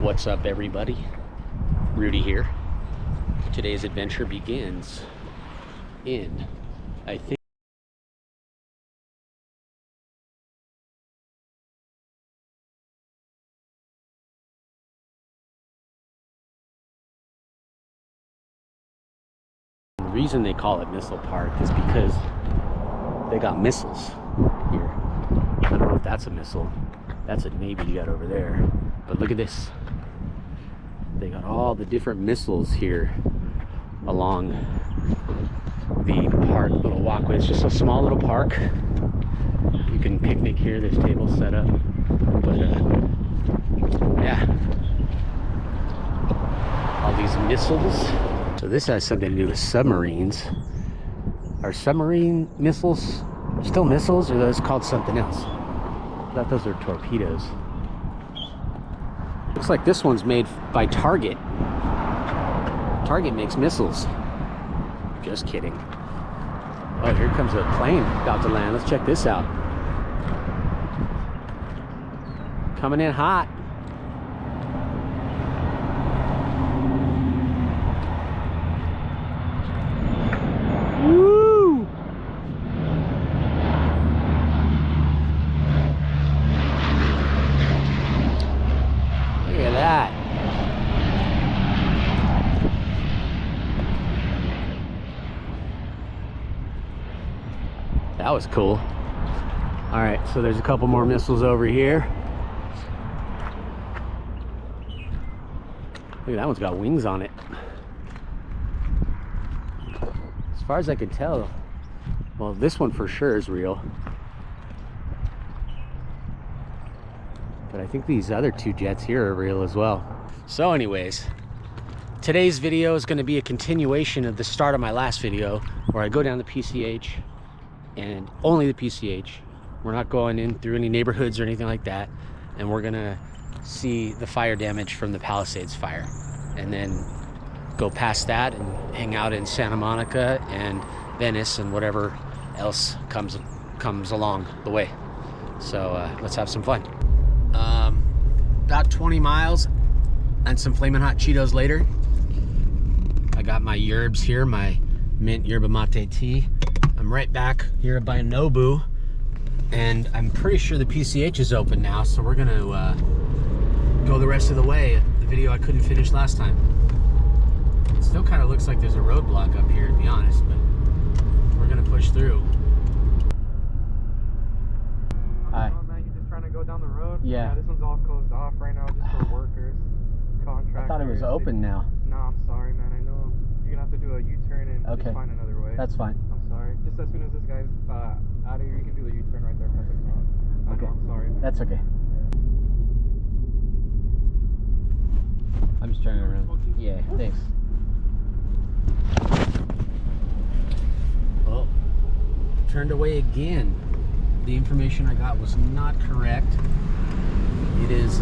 What's up, everybody? Rudy here. Today's adventure begins in, I think, the reason they call it Missile Park is because they got missiles here. I don't know if that's a missile. That's a Navy jet over there. But look at this. They got all the different missiles here along the park, little walkway. It's just a small little park. You can picnic here. There's tables set up. But yeah, all these missiles. So this has something to do with submarines. Are submarine missiles still missiles, or are those called something else? I thought those are torpedoes. Looks like this one's made by Target. Target makes missiles. Just kidding. Oh, here comes a plane about to land. Let's check this out. Coming in hot. Woo! Look at that. That was cool. All right, so there's a couple more missiles over here. Look at that one's got wings on it. As far as I can tell, well, this one for sure is real. But I think these other two jets here are real as well. So anyways, today's video is going to be a continuation of the start of my last video, where I go down the PCH, and only the PCH. We're not going in through any neighborhoods or anything like that. And we're gonna see the fire damage from the Palisades fire, and then go past that and hang out in Santa Monica and Venice and whatever else comes along the way. So let's have some fun. About 20 miles and some flaming hot Cheetos later. I got my yerbs here, my mint yerba mate tea. I'm right back here by Nobu, and I'm pretty sure the PCH is open now, so we're gonna go the rest of the way. The video I couldn't finish last time. It still kind of looks like there's a roadblock up here, to be honest, but we're gonna push through. Hi. Oh man, you just trying to go down the road? Yeah. This one's all closed off right now, just for workers, contractors. I thought it was open now. No, I'm sorry, man. I know you're gonna have to do a U-turn and just find another way. That's fine. I'm sorry. Just as soon as this guy's out of here, you can do the U-turn right there. Okay. I'm sorry, man. That's okay. I'm just turning around. Yeah, thanks. Well, turned away again. The information I got was not correct. It is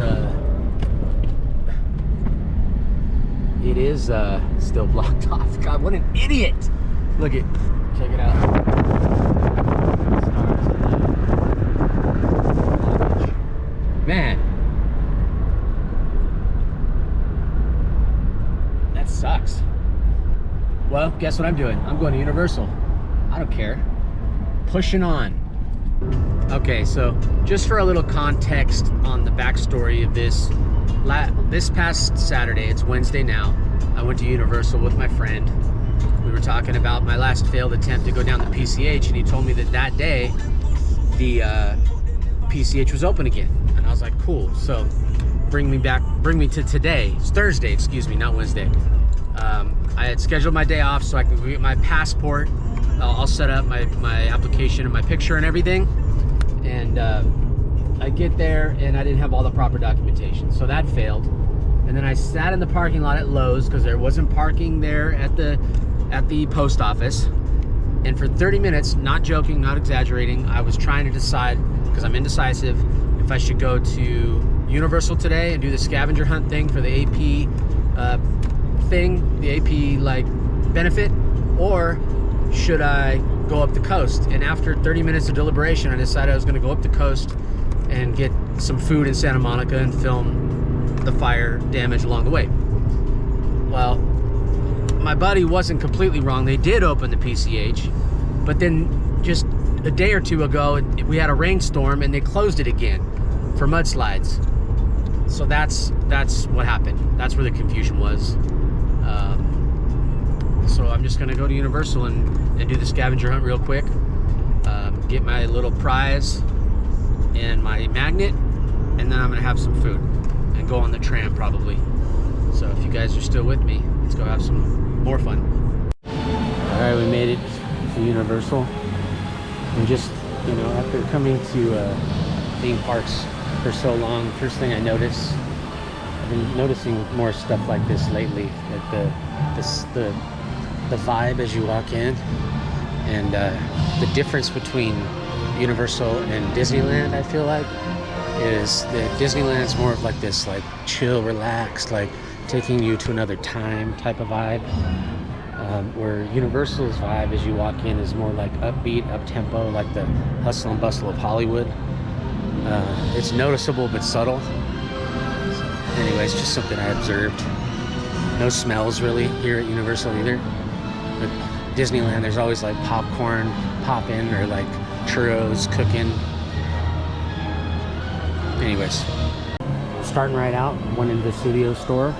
still blocked off. God, what an idiot! Look it. Check it out. Man, that sucks. Well, guess what I'm doing? I'm going to Universal. I don't care. Pushing on. Okay, so just for a little context on the backstory of this, this past Saturday, it's Wednesday now, I went to Universal with my friend. We were talking about my last failed attempt to go down the PCH, and he told me that day the PCH was open again, and I was like, cool. So bring me to today. It's Thursday, excuse me, not Wednesday. I had scheduled my day off so I could get my passport. I'll set up my application and my picture and everything, and I get there and I didn't have all the proper documentation, so that failed. And then I sat in the parking lot at Lowe's because there wasn't parking there at the post office, and for 30 minutes, not joking, not exaggerating, I was trying to decide, because I'm indecisive, if I should go to Universal today and do the scavenger hunt thing for the AP thing, the AP like benefit, or should I go up the coast? And after 30 minutes of deliberation, I decided I was going to go up the coast and get some food in Santa Monica and film the fire damage along the way. Well, my buddy wasn't completely wrong. They did open the PCH, but then just a day or two ago, we had a rainstorm and they closed it again for mudslides. So that's what happened. That's where the confusion was. So I'm just gonna go to Universal and do the scavenger hunt real quick. Get my little prize and my magnet, and then I'm gonna have some food and go on the tram probably. So if you guys are still with me, let's go have some more fun. All right, we made it to Universal. And just, you know, after coming to theme parks for so long, first thing I noticed, I've been noticing more stuff like this lately, like the vibe as you walk in, and the difference between Universal and Disneyland, I feel like, is that Disneyland's more of like this like chill, relaxed, like taking you to another time type of vibe, where Universal's vibe as you walk in is more like upbeat, up-tempo, like the hustle and bustle of Hollywood. It's noticeable but subtle. Anyways, just something I observed. No smells really here at Universal either. But Disneyland, there's always like popcorn popping or like churros cooking. Anyways, starting right out, went into the studio store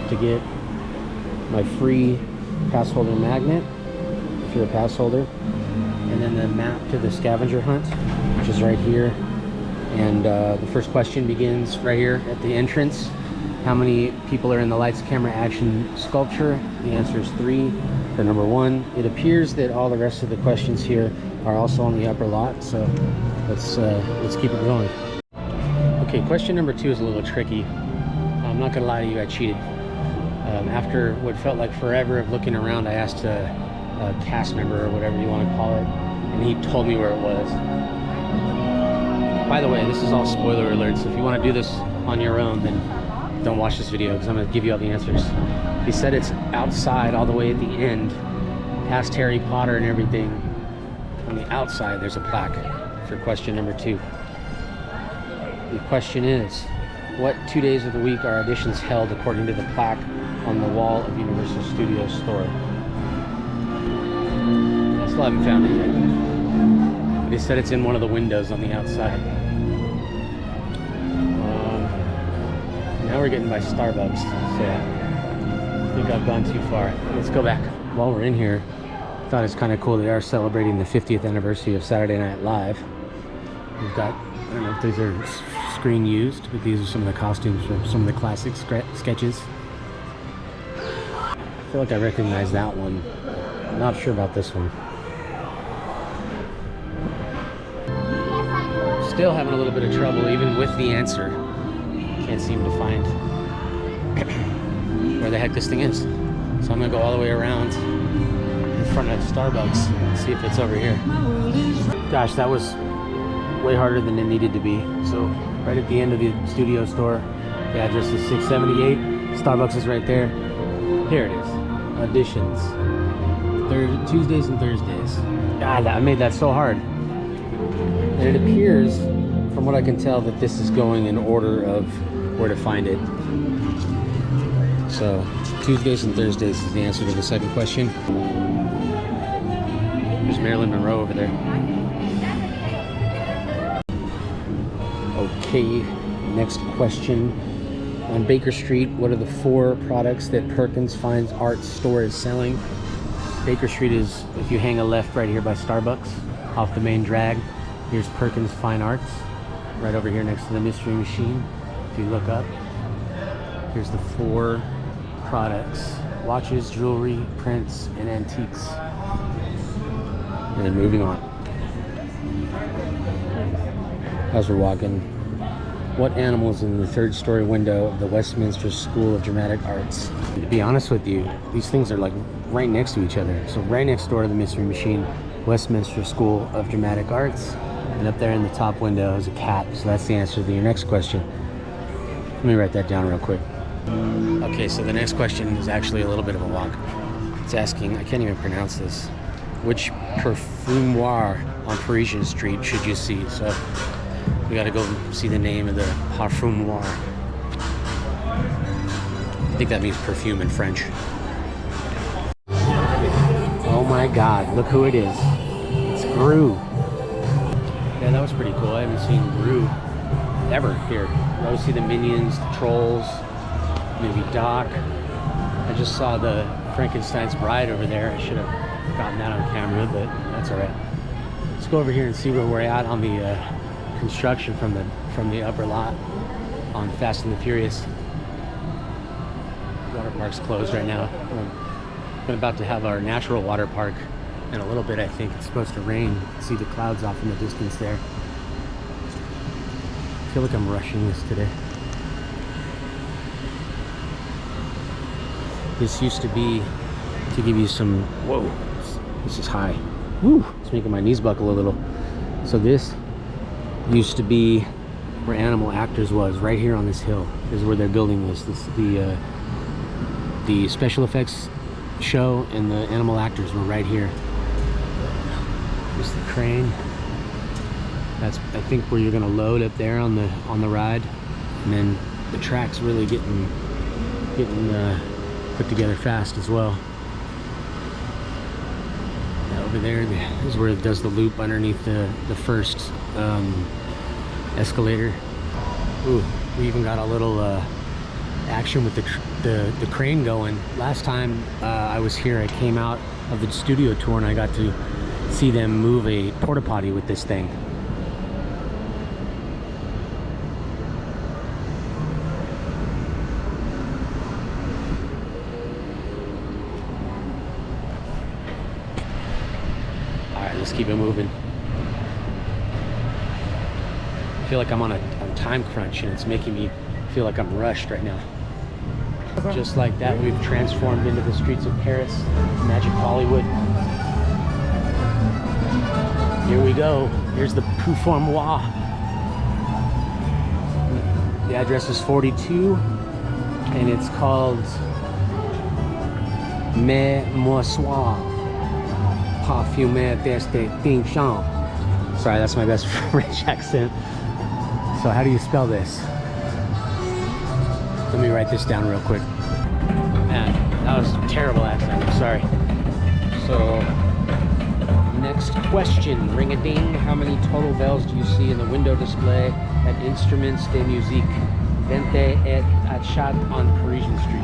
to get my free pass holder magnet, if you're a pass holder, and then the map to the scavenger hunt, which is right here. And the first question begins right here at the entrance. How many people are in the lights, camera, action sculpture? The answer is 3 for number 1. It appears that all the rest of the questions here are also on the upper lot, so let's keep it going. Okay, question number 2 is a little tricky. I'm not gonna lie to you, I cheated. After what felt like forever of looking around, I asked a cast member or whatever you want to call it, and he told me where it was. By the way, this is all spoiler alerts. If you want to do this on your own, then don't watch this video because I'm going to give you all the answers. He said it's outside all the way at the end, past Harry Potter and everything. On the outside, there's a plaque for question number 2. The question is, what 2 days of the week are auditions held according to the plaque on the wall of Universal Studios store? I still haven't found it yet. They said it's in one of the windows on the outside. Now we're getting by Starbucks, so I think I've gone too far. Let's go back. While we're in here, I thought it's kind of cool they are celebrating the 50th anniversary of Saturday Night Live. We've got, I don't know if these are screen used, but these are some of the costumes from some of the classic sketches. I feel like I recognize that one. I'm not sure about this one. Still having a little bit of trouble even with the answer. Can't seem to find where the heck this thing is. So I'm gonna go all the way around in front of Starbucks and see if it's over here. Gosh, that was way harder than it needed to be. So right at the end of the studio store, the address is 678. Starbucks is right there. Here it is. Auditions. Tuesdays and Thursdays. God, I made that so hard. And it appears, from what I can tell, that this is going in order of where to find it. So Tuesdays and Thursdays is the answer to the second question. There's Marilyn Monroe over there. Okay, next question. On Baker Street, what are the 4 products that Perkins Fine Arts store is selling? Baker Street is, if you hang a left right here by Starbucks, off the main drag, here's Perkins Fine Arts, right over here next to the Mystery Machine. If you look up, here's the 4 products: watches, jewelry, prints, and antiques. And then moving on. As we're walking, what animal is in the 3rd story window of the Westminster School of Dramatic Arts? To be honest with you, these things are like right next to each other. So right next door to the Mystery Machine, Westminster School of Dramatic Arts. And up there in the top window is a cat. So that's the answer to your next question. Let me write that down real quick. Okay, so the next question is actually a little bit of a walk. It's asking, I can't even pronounce this, which perfumoir on Parisian Street should you see? So we gotta go see the name of the parfumoir. think that means perfume in French. Oh my God, look who it is. It's Gru. Yeah, that was pretty cool. I haven't seen Gru ever here. You always see the minions, the trolls, maybe Doc. I just saw the Frankenstein's bride over there. I should have gotten that on camera, but that's all right. Let's go over here and see where we're at on the construction from the upper lot on Fast and the Furious. Water park's closed right now. We're about to have our natural water park in a little bit. I think it's supposed to rain. You can see the clouds off in the distance there. I feel like I'm rushing this today. This used to be, to give you some, whoa, this is high. Woo, it's making my knees buckle a little. So this used to be where Animal Actors was, right here on this hill. This is where they're building this. The special effects show and the Animal Actors were right here. Here's the crane. That's, I think, where you're gonna load up there on the ride, and then the track's really getting put together fast as well. Over there is where it does the loop underneath the first escalator. Ooh, we even got a little action with the crane going. Last time I was here, I came out of the studio tour and I got to see them move a porta potty with this thing. Let's keep it moving. I feel like I'm on a time crunch and it's making me feel like I'm rushed right now. Just like that, we've transformed into the streets of Paris, Magic Hollywood. Here we go. Here's the Pouformois. The address is 42 and it's called Mais Moissoir. Parfumer d'Estétique. Sorry, that's my best French accent. So how do you spell this? Let me write this down real quick. Man, that was a terrible accent, I'm sorry. So, next question. Ring-a-ding. How many total bells do you see in the window display at Instruments de Musique 20 et Achat on Parisian Street?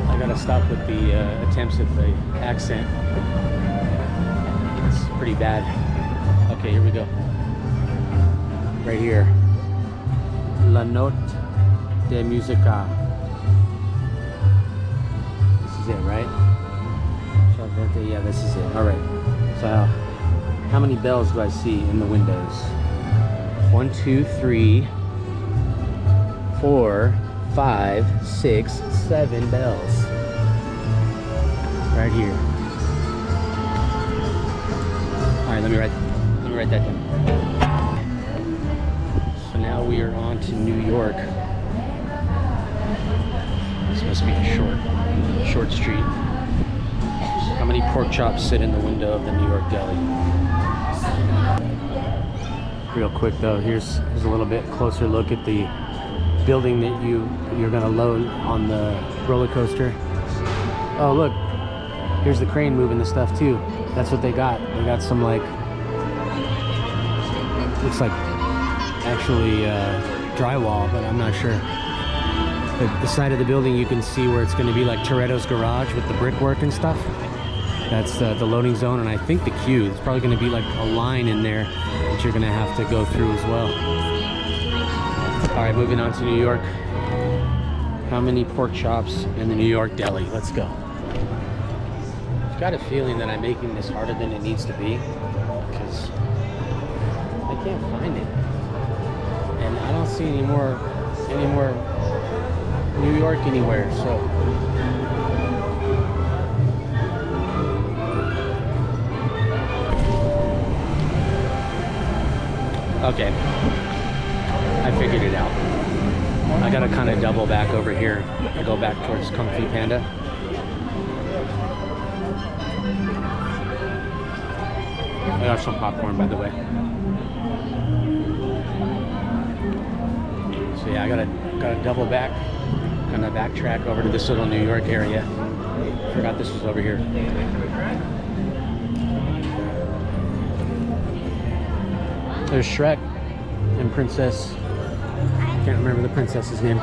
I gotta stop with the attempts at the accent. It's pretty bad. Okay, here we go. Right here. La note de musica. This is it, right? Yeah, this is it. All right. So, how many bells do I see in the windows? 1, 2, 3, 4, 5, 6, 7 bells. Right here. All right, let me write that down. So now we are on to New York. This must be a short street. How many pork chops sit in the window of the New York deli? Real quick though, here's a little bit closer look at the building that you're gonna load on the roller coaster. Oh look, here's the crane moving the stuff too. That's what they got. They got some like, looks like actually drywall, but I'm not sure. The side of the building you can see where it's going to be like Toretto's garage with the brickwork and stuff. That's the loading zone, and I think the queue. It's probably going to be like a line in there that you're going to have to go through as well. All right, moving on to New York. How many pork chops in the New York deli? Let's go. I've got a feeling that I'm making this harder than it needs to be because I can't find it, and I don't see any more New York anywhere. So okay, I figured it out. I gotta kind of double back over here. I go back towards Kung Fu Panda. I got some popcorn, by the way. So yeah, I gotta double back, gonna backtrack over to this little New York area. Forgot this was over here. There's Shrek and Princess. Can't remember the princess's name.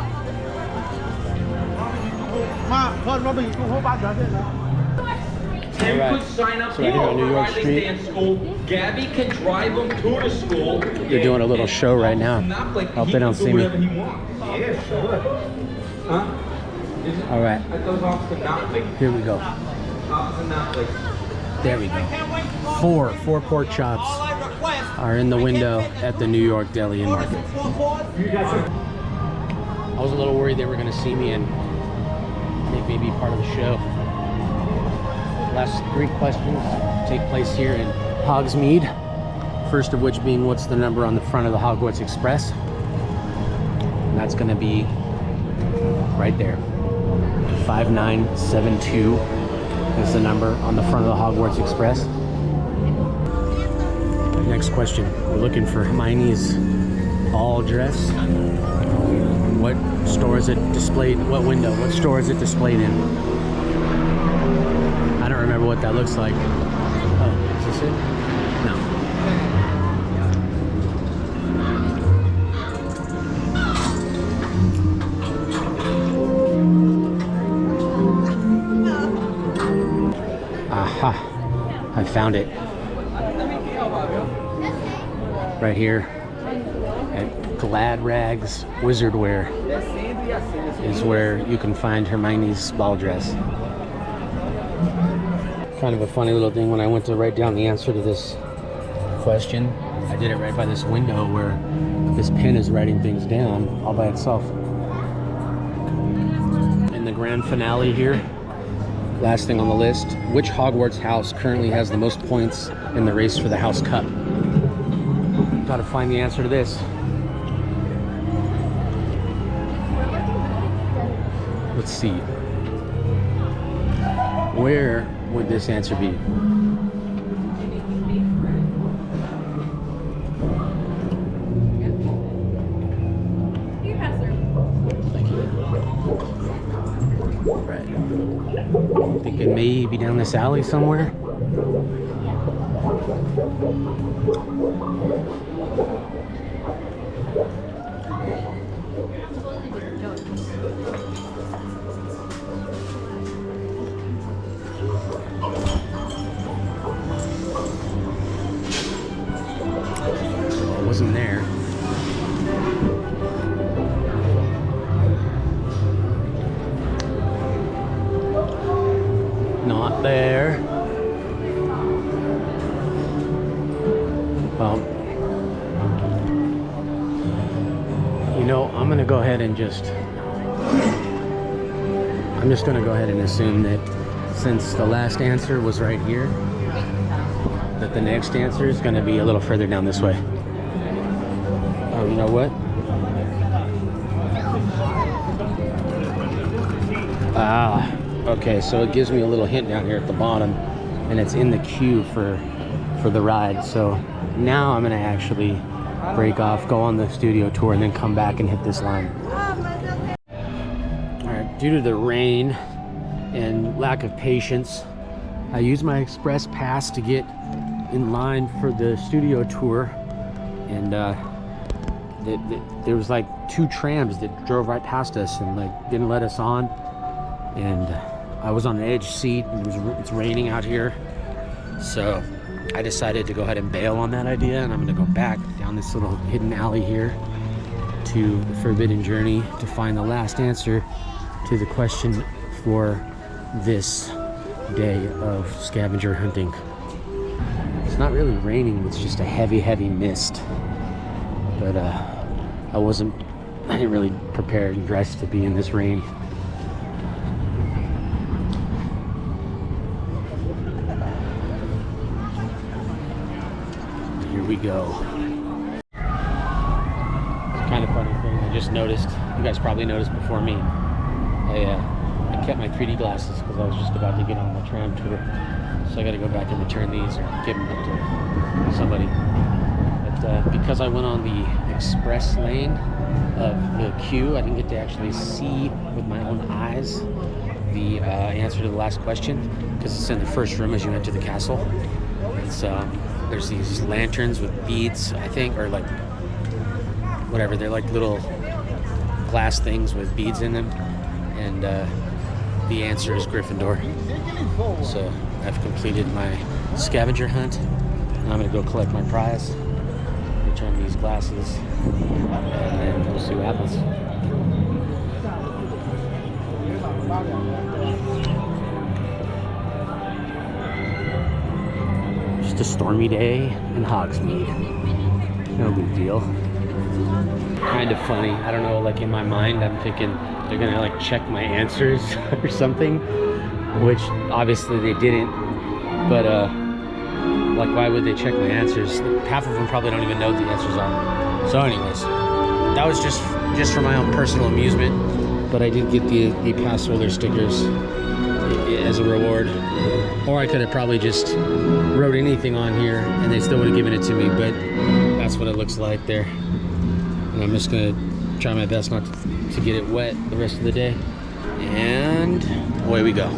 Could sign up So right here on New York Street, school. Gabby can drive them to the school. they're doing a little show right now. Hope they don't see me. Yeah, sure. Huh? All right, That goes off to Notley. here we go. Off to Notley. There we go. Four pork chops are in the window at the New York Deli and Market. I was a little worried they were going to see me and make me be part of the show. Last 3 questions take place here in Hogsmeade. First of which being, what's the number on the front of the Hogwarts Express? And that's going to be right there. 5972 is the number on the front of the Hogwarts Express. Next question. We're looking for Hermione's ball dress. What store is it displayed? What window? What store is it displayed in? I don't remember what that looks like. Oh, is this it? No. Aha, I found it. Right here at Glad Rags Wizard Wear is where you can find Hermione's ball dress. Kind of a funny little thing, when I went to write down the answer to this question, I did it right by this window where this pen is writing things down all by itself. In the grand finale here, last thing on the list, which Hogwarts house currently has the most points in the race for the House Cup? Gotta find the answer to this. Let's see. Where would this answer be? Thank you. Right. Think it may be down this alley somewhere. Wasn't there. Not there. Well, you know, I'm gonna go ahead and I'm just gonna go ahead and assume that since the last answer was right here, that the next answer is gonna be a little further down this way. Oh, you know what? Ah, okay, so it gives me a little hint down here at the bottom, and it's in the queue for the ride. So now I'm gonna actually break off, go on the studio tour, and then come back and hit this line. All right, due to the rain and lack of patience, I used my express pass to get in line for the studio tour, and there was like 2 trams that drove right past us and like didn't let us on, and I was on an edge seat, and it's raining out here, so I decided to go ahead and bail on that idea, and I'm gonna go back down this little hidden alley here to the Forbidden Journey to find the last answer to the question for this day of scavenger hunting. It's not really raining, it's just a heavy mist. But I didn't really prepare and dress to be in this rain. Here we go. It's kind of funny thing I just noticed. You guys probably noticed before me. I kept my 3D glasses because I was just about to get on the tram tour. So I got to go back and return these or give them to somebody. But because I went on the express lane of the queue. I didn't get to actually see with my own eyes the answer to the last question, because it's in the first room as you enter the castle. So there's these lanterns with beads, I think, or like whatever. They're like little glass things with beads in them, and the answer is Gryffindor. So I've completed my scavenger hunt. Now I'm gonna go collect my prize, return these glasses, and then we'll see what happens. Just a stormy day in Hogsmeade. No big deal. Kind of funny. I don't know, like in my mind, I'm thinking they're gonna like check my answers or something, which obviously they didn't. But like, why would they check my answers? Half of them probably don't even know what the answers are. So anyways, that was just for my own personal amusement. But I did get the pass holder stickers as a reward. Or I could have probably just wrote anything on here and they still would have given it to me, but that's what it looks like there. And I'm just gonna try my best not to get it wet the rest of the day. And away we go. I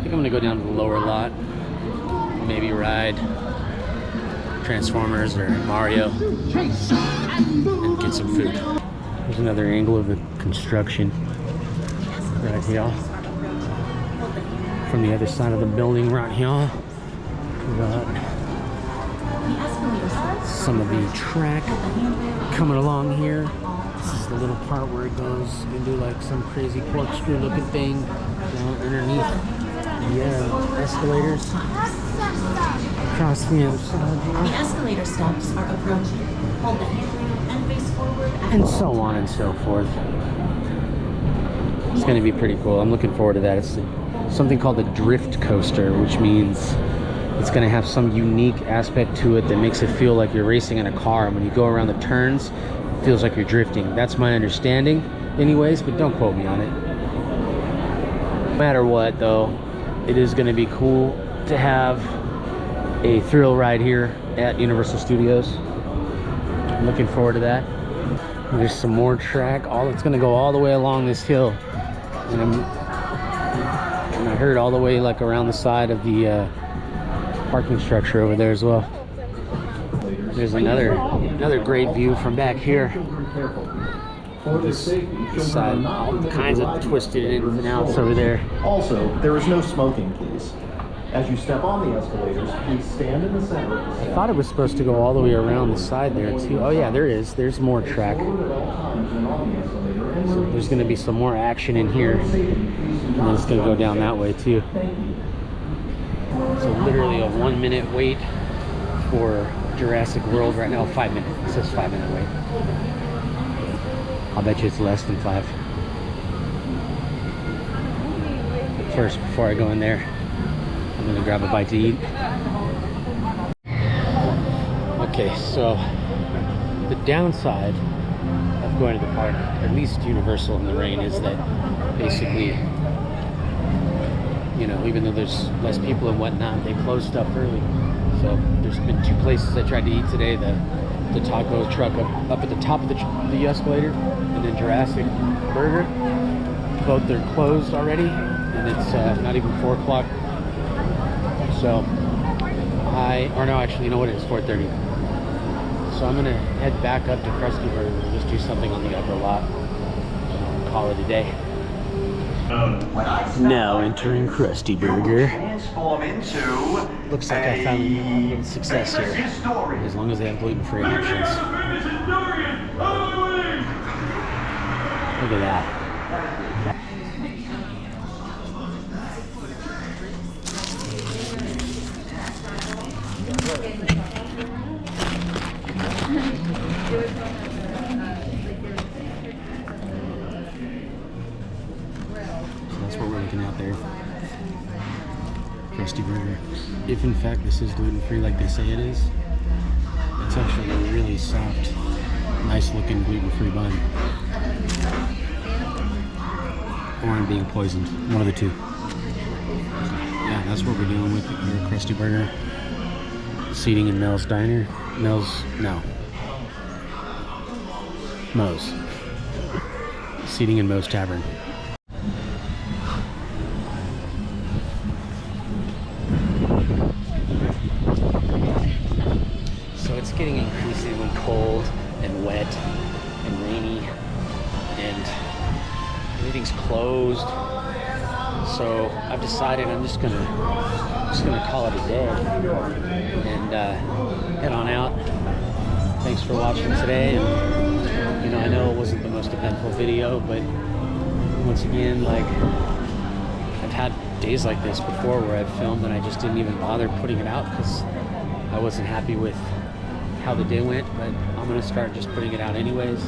think I'm gonna go down to the lower lot, maybe ride Transformers or Mario, and get some food. There's another angle of the construction right here. From the other side of the building right here, we got some of the track coming along here. This is the little part where it goes into like some crazy corkscrew looking thing down underneath the escalators. Across the other side here. The escalator steps are approaching. Hold the handrail and face forward. And so on and so forth. It's going to be pretty cool. I'm looking forward to that. It's something called a drift coaster, which means it's going to have some unique aspect to it that makes it feel like you're racing in a car. And when you go around the turns, it feels like you're drifting. That's my understanding anyways, but don't quote me on it. No matter what, though, it is going to be cool to have a thrill ride here at Universal Studios. I'm looking forward to that. There's some more track. It's going to go all the way along this hill, and I heard all the way like around the side of the parking structure over there as well. There's another great view from back here. This side, all kinds of twisted ins and outs over there. Also, there is no smoking, please. As you step on the escalators, please stand in the center. I thought it was supposed to go all the way around the side there too. Oh yeah, there is. There's more track. So there's going to be some more action in here, and then it's going to go down that way too. So literally a 1 minute wait for Jurassic World right now. 5 minutes. It says 5 minute wait. I'll bet you it's less than 5. But first, before I go in there, I'm gonna grab a bite to eat. Okay, so the downside of going to the park, at least Universal in the rain, is that basically, you know, even though there's less people and whatnot, they close stuff early. So there's been 2 places I tried to eat today. The taco truck up at the top of the escalator, and then Jurassic Burger. Both are closed already, and it's not even 4 o'clock. So actually, you know what, it's 4:30. So I'm gonna head back up to Krusty Burger and just do something on the upper lot. Call it a day. Now entering Krusty Burger. Looks like I found a little success here, as long as they have gluten-free options. Look at that. That's what we're looking at there. Krusty Burger. If in fact this is gluten-free like they say it is, it's actually a really soft, nice looking gluten-free bun. Or I'm being poisoned. One of the two. Yeah, that's what we're dealing with here at Krusty Burger. Seating in Mel's Diner. No. Moe's. Seating in Moe's Tavern. So it's getting increasingly cold and wet and rainy, and everything's closed. So I've decided I'm just gonna call it a day and head on out. Thanks for watching today. And, you know, I know it wasn't the most eventful video, but once again, like, I've had days like this before where I've filmed and I just didn't even bother putting it out because I wasn't happy with how the day went. But I'm gonna start just putting it out anyways.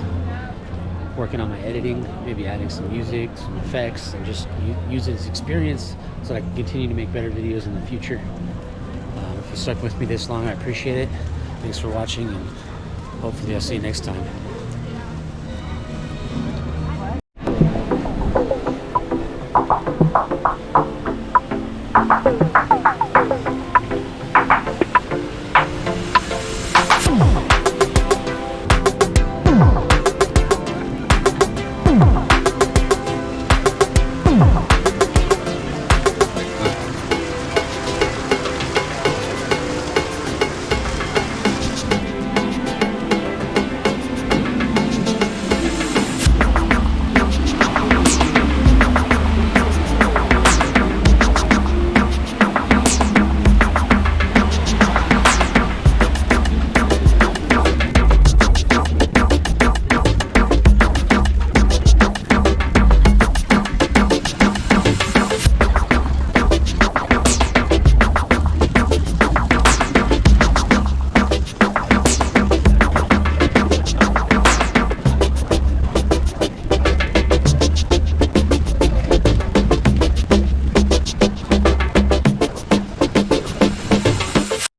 Working on my editing, maybe adding some music, some effects, and just use it as experience so that I can continue to make better videos in the future. If you stuck with me this long, I appreciate it. Thanks for watching, and hopefully I'll see you next time.